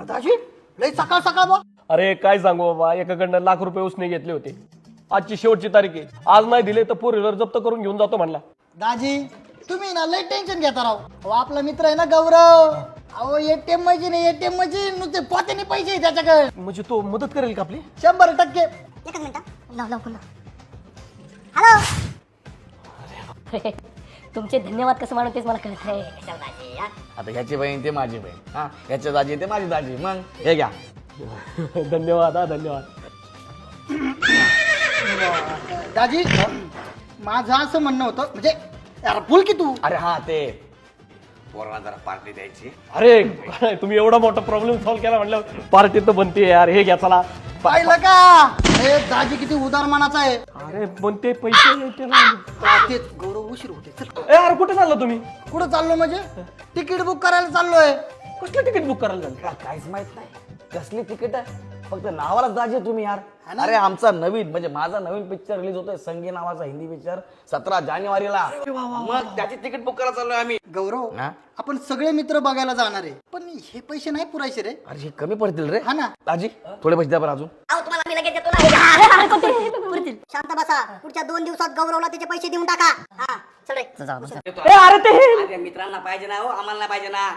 दाजी लय सकाळ सकाळ बा. अरे काय सांगू बाबा, एकाकडनं ₹1,00,000 उसने घेतले होते. आजची शेवटची तारीख आहे. आज नाही दिले तर फोर व्हीलर जप्त करून घेऊन जातो म्हणला. दाजी तुम्ही ना लय टेन्शन घेता राव. अहो आपला मित्र आहे ना गौरव. अहो एटीएम मशीन एटीएम मशीन नुसते पोत्याने पैसे आहे त्याच्याकडे. म्हणजे तो मदत करेल का आपली? 100%. एकच मिनिट लाव पुन्हा. हॅलो. तुमचे धन्यवाद कसं मानू तेच मला कळत आहे. आता ह्याची बहीण ते माझी बहीण, हा ह्याच्या दाजी ते माझी दाजी. मग हे घ्या. धन्यवाद. धन्यवाद. दाजी माझं असं म्हणणं होतं म्हणजे यार बोल की तू. अरे हा ते पोरांना जरा पार्टी द्यायची. अरे तुम्ही एवढा मोठा प्रॉब्लेम सॉल्व्ह केला म्हणलं पार्टी तर बनते यार. हे घ्या चला. पाहिलं का अरे दाजी किती उदार मनाचा आहे. अरे पण ते पैसे त्याला तेच गौरव उशीर होते. चल ए यार कुठे चालला तुम्ही? कुठं चाललो म्हणजे तिकीट बुक करायला चाललोय. कसलं तिकीट बुक करायला झालं? काहीच माहित नाही कसली तिकीट आहे. फक्त नावालाच दाजी तुम्ही यार. अरे आमचा नवीन म्हणजे माझा नवीन पिक्चर रिलीज होतोय संगी नावाचा हिंदी पिक्चर 17 जानेवारीला. मग त्याची तिकीट बुक करायला चाललोय आम्ही. गौरव हा? आपण सगळे मित्र बघायला जाणार आहे पण हे पैसे नाही पुरायचे रे. अरे हे कमी पडतील रे. हा ना. दाजी थोडे पैसे द्या बरं अजून. अहो तुम्हाला मी लगेच देतो ना. शांत बसा. पुढच्या 2 दिवसात गौरवला त्याचे पैसे देऊन टाका. हा चल रे. ए अरे ते अरे मित्रांना पाहिजे ना हो, आम्हाला नाही पाहिजे ना.